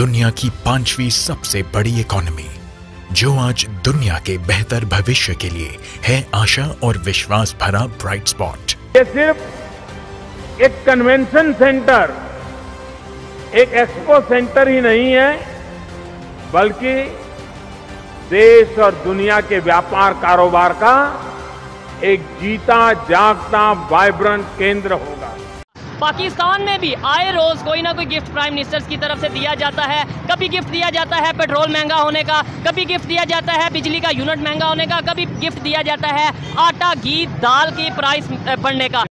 दुनिया की 5वीं सबसे बड़ी इकोनॉमी, जो आज दुनिया के बेहतर भविष्य के लिए है आशा और विश्वास भरा ब्राइट स्पॉट। ये सिर्फ एक कन्वेंशन सेंटर, एक एक्सपो सेंटर ही नहीं है, बल्कि देश और दुनिया के व्यापार कारोबार का एक जीता जागता वाइब्रेंट केंद्र होगा। पाकिस्तान में भी आए रोज कोई ना कोई गिफ्ट प्राइम मिनिस्टर की तरफ से दिया जाता है। कभी गिफ्ट दिया जाता है पेट्रोल महंगा होने का, कभी गिफ्ट दिया जाता है बिजली का यूनिट महंगा होने का, कभी गिफ्ट दिया जाता है आटा घी दाल की प्राइस बढ़ने का।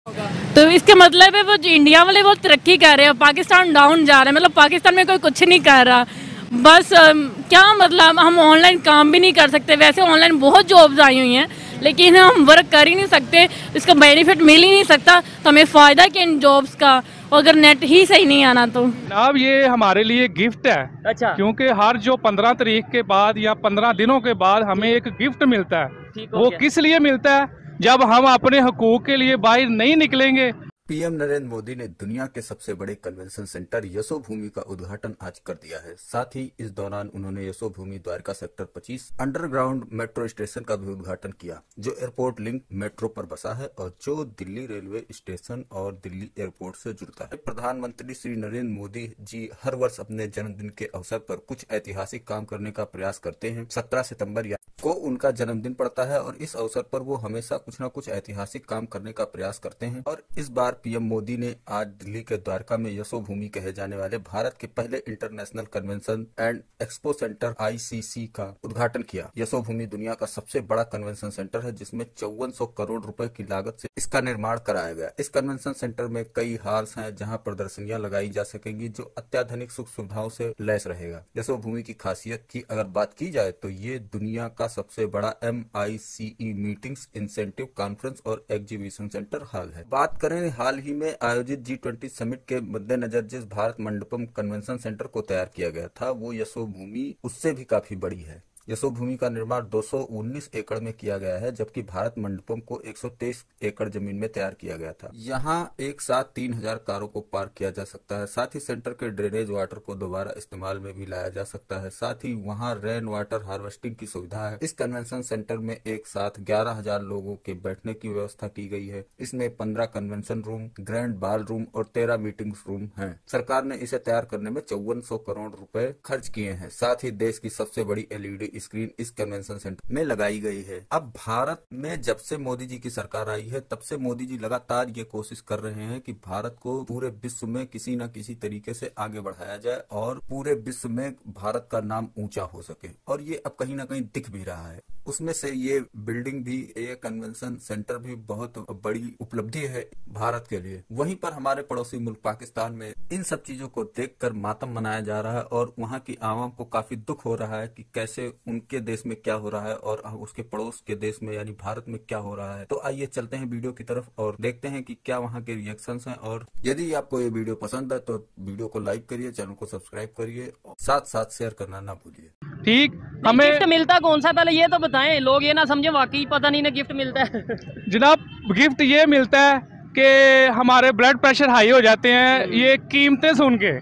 तो इसके मतलब है वो इंडिया वाले बहुत तरक्की कर रहे हैं, पाकिस्तान डाउन जा रहा है। मतलब पाकिस्तान में कोई कुछ नहीं कर रहा। बस क्या मतलब, हम ऑनलाइन काम भी नहीं कर सकते। वैसे ऑनलाइन बहुत जॉब्स आई हुई हैं, लेकिन हम वर्क कर ही नहीं सकते, इसका बेनिफिट मिल ही नहीं सकता। तो हमें फ़ायदा क्या इन जॉब्स का, अगर नेट ही सही नहीं आना तो। अब ये हमारे लिए गिफ्ट है। अच्छा। क्योंकि हर जो 15 तारीख के बाद या 15 दिनों के बाद हमें एक गिफ्ट मिलता है। वो किस लिए मिलता है? जब हम अपने हकूक के लिए बाहर नहीं निकलेंगे। पीएम नरेंद्र मोदी ने दुनिया के सबसे बड़े कन्वेंशन सेंटर यशोभूमि का उद्घाटन आज कर दिया है। साथ ही इस दौरान उन्होंने Yashobhoomi Dwarka sector 25 underground metro station का भी उद्घाटन किया, जो एयरपोर्ट लिंक मेट्रो पर बसा है और जो दिल्ली रेलवे स्टेशन और दिल्ली एयरपोर्ट से जुड़ता है। प्रधानमंत्री श्री नरेंद्र मोदी जी हर वर्ष अपने जन्मदिन के अवसर पर कुछ ऐतिहासिक काम करने का प्रयास करते हैं। 17 सितम्बर को उनका जन्मदिन पड़ता है और इस अवसर पर वो हमेशा कुछ न कुछ ऐतिहासिक काम करने का प्रयास करते हैं। और इस बार पीएम मोदी ने आज दिल्ली के द्वारका में यशोभूमि कहे जाने वाले भारत के पहले international convention and expo centre ICC का उद्घाटन किया। यशोभूमि दुनिया का सबसे बड़ा कन्वेंशन सेंटर है, जिसमें 5400 करोड़ रुपए की लागत से इसका निर्माण कराया गया। इस कन्वेंशन सेंटर में कई हॉल्स हैं, जहां प्रदर्शनियां लगाई जा सकेंगी, जो अत्याधुनिक सुख सुविधाओं से लैस रहेगा। यशोभूमि की खासियत की अगर बात की जाए तो ये दुनिया का सबसे बड़ा MICE मीटिंग्स, इंसेंटिव, कॉन्फ्रेंस और एग्जीबिशन सेंटर हॉल है। बात करें हाल ही में आयोजित G20 समिट के मद्देनजर जिस भारत मंडपम कन्वेंशन सेंटर को तैयार किया गया था, वो यशोभूमि उससे भी काफी बड़ी है। यशोभूमि का निर्माण 219 एकड़ में किया गया है, जबकि भारत मंडपम को 123 एकड़ जमीन में तैयार किया गया था। यहाँ एक साथ 3000 कारों को पार्क किया जा सकता है। साथ ही सेंटर के ड्रेनेज वाटर को दोबारा इस्तेमाल में भी लाया जा सकता है। साथ ही वहाँ रेन वाटर हार्वेस्टिंग की सुविधा है। इस कन्वेंशन सेंटर में एक साथ 11,000 लोगों के बैठने की व्यवस्था की गई है। इसमें 15 कन्वेंशन रूम, ग्रैंड बाल रूम और 13 मीटिंग रूम है। सरकार ने इसे तैयार करने में 5400 करोड़ रुपए खर्च किए हैं। साथ ही देश की सबसे बड़ी LED स्क्रीन इस कन्वेंशन सेंटर में लगाई गई है। अब भारत में जब से मोदी जी की सरकार आई है, तब से मोदी जी लगातार ये कोशिश कर रहे हैं कि भारत को पूरे विश्व में किसी न किसी तरीके से आगे बढ़ाया जाए और पूरे विश्व में भारत का नाम ऊंचा हो सके। और ये अब कहीं ना कहीं दिख भी रहा है। उसमें से ये बिल्डिंग भी, ये कन्वेंशन सेंटर भी बहुत बड़ी उपलब्धि है भारत के लिए। वहीं पर हमारे पड़ोसी मुल्क पाकिस्तान में इन सब चीजों को देखकर मातम मनाया जा रहा है और वहाँ की आवाम को काफी दुख हो रहा है कि कैसे उनके देश में क्या हो रहा है और उसके पड़ोस के देश में यानी भारत में क्या हो रहा है। तो आइए चलते हैं वीडियो की तरफ और देखते हैं कि क्या वहाँ के रिएक्शंस हैं। और यदि आपको ये वीडियो पसंद है तो वीडियो को लाइक करिए, चैनल को सब्सक्राइब करिए, साथ साथ शेयर करना ना भूलिए। ठीक, हमें गिफ्ट मिलता कौन सा, पहले ये तो बताएं, लोग ये ना समझे वाकई पता नहीं ना गिफ्ट मिलता है। जनाब, गिफ्ट ये मिलता है कि हमारे ब्लड प्रेशर हाई हो जाते हैं ये कीमतें सुन के।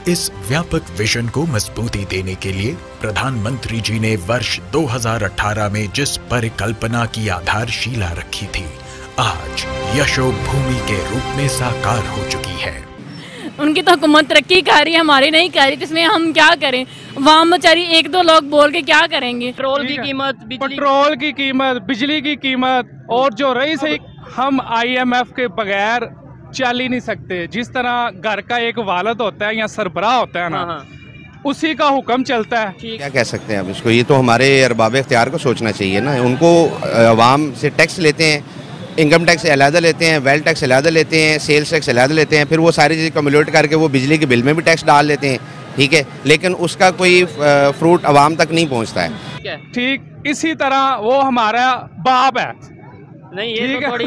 इस व्यापक विजन को मजबूती देने के लिए प्रधानमंत्री जी ने वर्ष 2018 में जिस परिकल्पना की आधारशिला रखी थी, आज यशोभूमि के रूप में साकार हो चुकी है। उनकी तो हुकूमत तरक्की कर रही है, हमारी नहीं कर रही, इसमें हम क्या करें? वहाँ बेचारी 1-2 लोग बोल के क्या करेंगे? पेट्रोल की कीमत, पेट्रोल की कीमत, बिजली की कीमत, और जो रही सही, हम IMF के बगैर चल ही नहीं सकते। जिस तरह घर का एक वालिद होता है या सरबराह होता है ना, उसी का हुक्म चलता है। क्या कह सकते हैं अब इसको? ये तो हमारे अरबाब इख्तियार को सोचना चाहिए ना। उनको अवाम से टैक्स लेते हैं, इनकम टैक्स अलहदा लेते हैं, वेल्थ टैक्स अलहदा लेते हैं, सेल्स टैक्स अलहदा लेते हैं, फिर वो सारी चीज़ें कम्युलेट करके वो बिजली के बिल में भी टैक्स डाल लेते हैं। ठीक है, लेकिन उसका कोई फ्रूट अवाम तक नहीं पहुँचता है। ठीक इसी तरह वो हमारा बाप है। नहीं, ये तो थोड़ी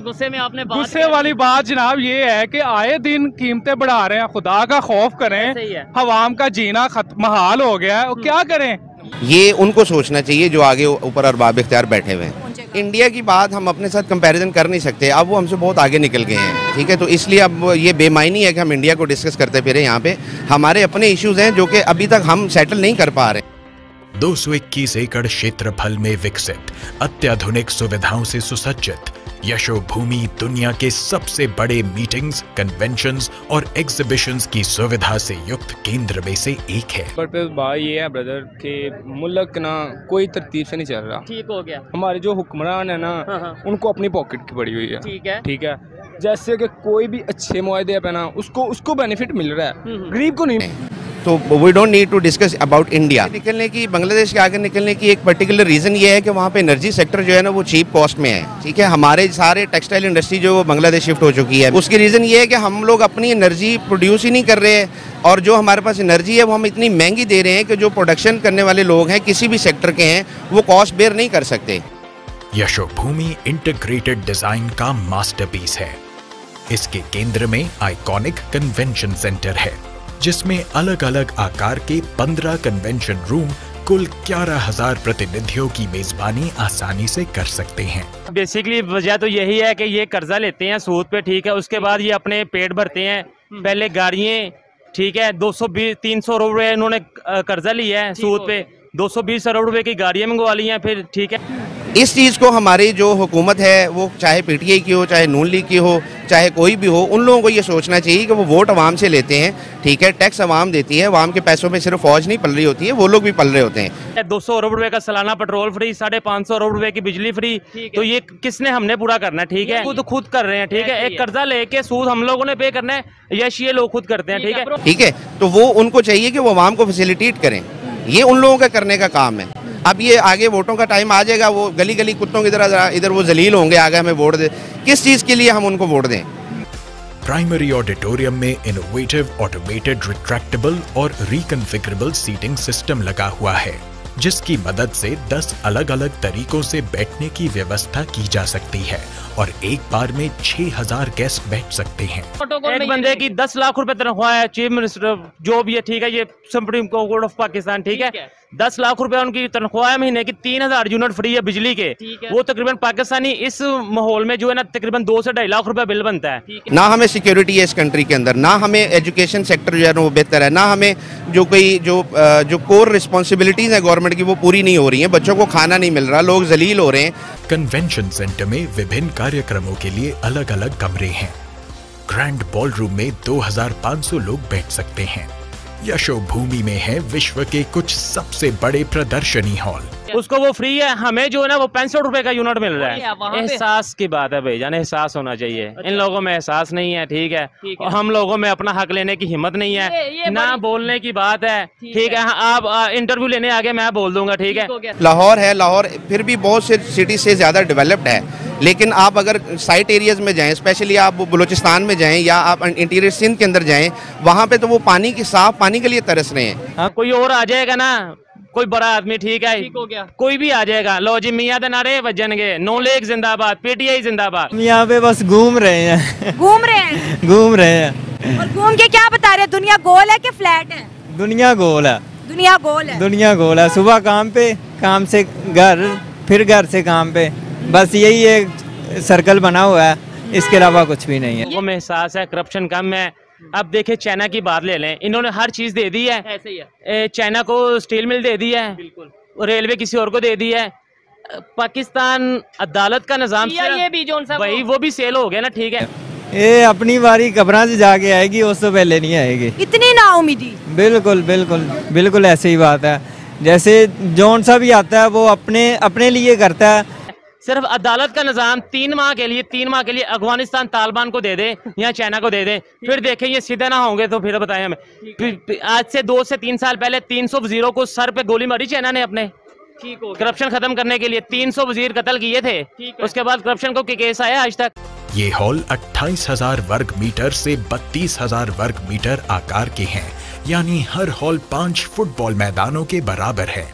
गुस्से में आपने बात गुस्से वाली बात जनाब ये है कि आए दिन कीमतें बढ़ा रहे हैं। खुदा का खौफ करें, हवाम का जीना महाल हो गया है, क्या करें? ये उनको सोचना चाहिए जो आगे ऊपर अरबाब इख्तियार बैठे हुए हैं। इंडिया की बात हम अपने साथ कंपैरिजन कर नहीं सकते, अब वो हमसे बहुत आगे निकल गए हैं, ठीक है। तो इसलिए अब ये बेमायनी है कि हम इंडिया को डिस्कस करते फिरे। यहाँ पे हमारे अपने इश्यूज हैं जो कि अभी तक हम सेटल नहीं कर पा रहे। 221 एकड़ क्षेत्रफल में विकसित, अत्याधुनिक सुविधाओं से सुसज्जित यशोभूमि दुनिया के सबसे बड़े मीटिंग्स, कन्वेंशंस और एग्जीबिशंस की सुविधा से युक्त केंद्र में से एक है। पर भाई ये है ब्रदर कि मुल्क ना कोई तरतीब से नहीं चल रहा। ठीक हो गया। हमारे जो हुक्मरान है ना, उनको अपनी पॉकेट की पड़ी हुई है। ठीक है। जैसे कि कोई भी अच्छे मुआहदे पे ना उसको बेनिफिट मिल रहा है, गरीब को नहीं। तो we don't need to discuss about India. निकलने की, बांग्लादेश के आगे निकलने की एक पर्टिकुलर रीज़न ये है कि वहाँ पे एनर्जी सेक्टर जो है ना वो चीप कॉस्ट में है, ठीक है। हमारे सारे टेक्सटाइल इंडस्ट्री जो बांग्लादेश शिफ्ट हो चुकी है, उसकी रीज़न ये है कि हम लोग अपनी एनर्जी प्रोड्यूस ही नहीं कर रहे हैं, और जो हमारे पास एनर्जी है वो हम इतनी महंगी दे रहे हैं कि जो प्रोडक्शन करने वाले लोग हैं किसी भी सेक्टर के हैं वो कॉस्ट बेयर नहीं कर सकते। यशोभूमि इंटीग्रेटेड डिजाइन का मास्टरपीस है। इसके केंद्र में आइकॉनिक कन्वेंशन सेंटर है, जिसमें अलग अलग आकार के 15 कन्वेंशन रूम कुल 11,000 प्रतिनिधियों की मेजबानी आसानी से कर सकते हैं। बेसिकली वजह तो यही है कि ये कर्जा लेते हैं सूद पे, ठीक है। उसके बाद ये अपने पेट भरते हैं। पहले गाड़ियाँ, ठीक है, 220-300 अरब रुपए इन्होंने कर्जा लिया है सूद पे, 220 अरब रुपए की गाड़ियाँ मंगवा ली हैं फिर, ठीक है। इस चीज़ को हमारी जो हुकूमत है, वो चाहे पीटीआई की हो, चाहे नून लीग की हो, चाहे कोई भी हो, उन लोगों को ये सोचना चाहिए कि वो वोट अवाम से लेते हैं, ठीक है। टैक्स अवाम देती है, अवाम के पैसों में सिर्फ फौज नहीं पल रही होती है, वो लोग भी पल रहे होते हैं। 200 अरब रुपए का सालाना पेट्रोल फ्री, 550 अरब रुपए की बिजली फ्री, तो ये किसने हमने पूरा करना है, ठीक है। खुद कर रहे हैं, ठीक है। एक कर्जा लेके सूद हम लोगों ने पे करना है, यश ये लोग खुद करते हैं, ठीक है। ठीक है, तो वो उनको चाहिए कि वो अवाम को फैसिलिटेट करें, ये उन लोगों का करने का काम है। अब ये आगे वोटों का टाइम आ जाएगा, वो गली गली कुत्तों की तरह इधर वो जलील होंगे, आगे हमें वोट दे, किस चीज़ के लिए हम उनको वोट दें। प्राइमरी ऑडिटोरियम में इनोवेटिव ऑटोमेटेड रिट्रैक्टेबल और रिकन्फिगरेबल सीटिंग सिस्टम लगा हुआ है, जिसकी मदद से 10 अलग अलग तरीकों से बैठने की व्यवस्था की जा सकती है और एक बार में 6,000 गेस्ट बैठ सकते हैं। एक बंदे की 10 लाख रुपए तनख्वाह है, चीफ मिनिस्टर जो भी है, ठीक है, ये सुप्रीम कोर्ट ऑफ पाकिस्तान, ठीक है। 10 लाख रुपए उनकी तनख्वाह है, महीने की 3,000 यूनिट फ्री है बिजली के। वो तकरीबन पाकिस्तानी इस माहौल में जो है ना तकरीबन 2 से 2.5 लाख रुपए बिल बनता है। ना हमें सिक्योरिटी है इस कंट्री के अंदर, ना हमें एजुकेशन सेक्टर जो है ना वो बेहतर है, ना हमें जो कोई जो कोर रिस्पॉन्सिबिलिटीज है गवर्नमेंट की वो पूरी नहीं हो रही है, बच्चों को खाना नहीं मिल रहा, लोग जलील हो रहे हैं। कन्वेंशन सेंटर में विभिन्न कार्यक्रमों के लिए अलग अलग कमरे हैं। ग्रैंड बॉलरूम में 2,500 लोग बैठ सकते हैं। यशोभूमि में है विश्व के कुछ सबसे बड़े प्रदर्शनी हॉल। उसको वो फ्री है, हमें जो है ना वो 65 रुपए का यूनिट मिल रहा है। एहसास की बात है भाईजान, एहसास होना चाहिए। इन लोगों में एहसास नहीं है, ठीक है, और हम लोगों में अपना हक लेने की हिम्मत नहीं है, ना बोलने की बात है, ठीक है। आप इंटरव्यू लेने आगे मैं बोल दूंगा, ठीक है। लाहौर है, लाहौर फिर भी बहुत से सिटी से ज्यादा डेवलप्ड है, लेकिन आप अगर साइट एरियाज में जाएं, स्पेशली आप बलूचिस्तान में जाएं या आप इंटीरियर सिंध के अंदर जाएं, वहाँ पे तो वो पानी की साफ पानी के लिए तरस रहे हैं। हाँ, कोई और आ जाएगा ना, कोई बड़ा आदमी, ठीक है, कोई भी आ जाएगा, लो जी मियां दे नारे बजनगे, नो लेग जिंदाबाद, पीटीआई जिंदाबाद। हम यहाँ पे बस घूम रहे हैं घूम रहे हैं। और घूम के क्या बता रहे हैं? दुनिया गोल है कि फ्लैट है? दुनिया गोल है। दुनिया गोल है। सुबह काम पे, काम से घर, फिर घर से काम पे, बस यही एक सर्कल बना हुआ है, इसके अलावा कुछ भी नहीं है। वो में एहसास है, करप्शन कम है। अब देखे चाइना की बात ले लें, इन्होंने हर चीज दे दी है, ऐसे ही है। चाइना को स्टील मिल दे दी है, बिल्कुल, रेलवे किसी और को दे दी है। पाकिस्तान अदालत का निजाम ये भी भाई वो भी सेल हो गया ना, ठीक है। ये अपनी बारी कब्रां से जाके आएगी, उससे पहले नहीं आएगी। इतनी नाउमीदी। बिल्कुल ऐसे ही बात है। जैसे जौन सा भी आता है वो अपने लिए करता है। सिर्फ अदालत का निजाम 3 माह के लिए अफगानिस्तान तालिबान को दे दे या चाइना को दे दे, फिर देखें ये सीधे ना होंगे तो फिर बताएं हमें। आज से 2 से 3 साल पहले 300 वजीरों को सर पे गोली मारी चाइना ने अपने, करप्शन खत्म करने के लिए 300 वजीर कत्ल किए थे, उसके बाद करप्शन को केस आया आज तक। ये हॉल 28,000 वर्ग मीटर से 32,000 वर्ग मीटर आकार के हैं, यानी हर हॉल 5 फुटबॉल मैदानों के बराबर है।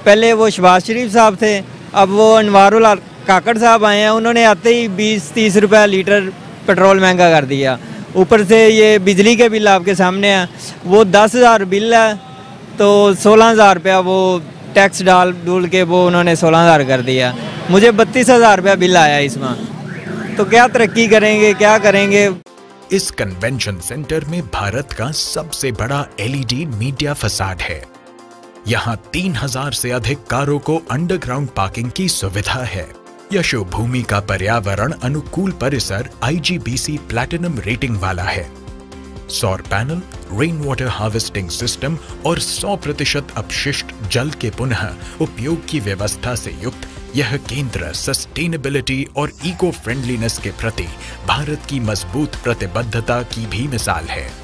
पहले वो शहबाज शरीफ साहब थे, अब वो अनवारुल काकड़ साहब आए हैं, उन्होंने आते ही 20-30 रुपये लीटर पेट्रोल महंगा कर दिया। ऊपर से ये बिजली के बिल आपके सामने है, वो 10,000 बिल है तो 16,000 रुपया वो टैक्स डाल डूल के वो उन्होंने 16,000 कर दिया। मुझे 32,000 रुपया बिल आया इसमें। तो क्या तरक्की करेंगे, क्या करेंगे? इस कन्वेंशन सेंटर में भारत का सबसे बड़ा LED मीडिया फसाड है। यहाँ 3000 से अधिक कारों को अंडरग्राउंड पार्किंग की सुविधा है। यशोभूमि का पर्यावरण अनुकूल परिसर IGBC प्लैटिनम रेटिंग वाला है। सौर panel, rain water harvesting system और 100% अपशिष्ट जल के पुनः उपयोग की व्यवस्था से युक्त यह केंद्र सस्टेनेबिलिटी और इको फ्रेंडलीनेस के प्रति भारत की मजबूत प्रतिबद्धता की भी मिसाल है।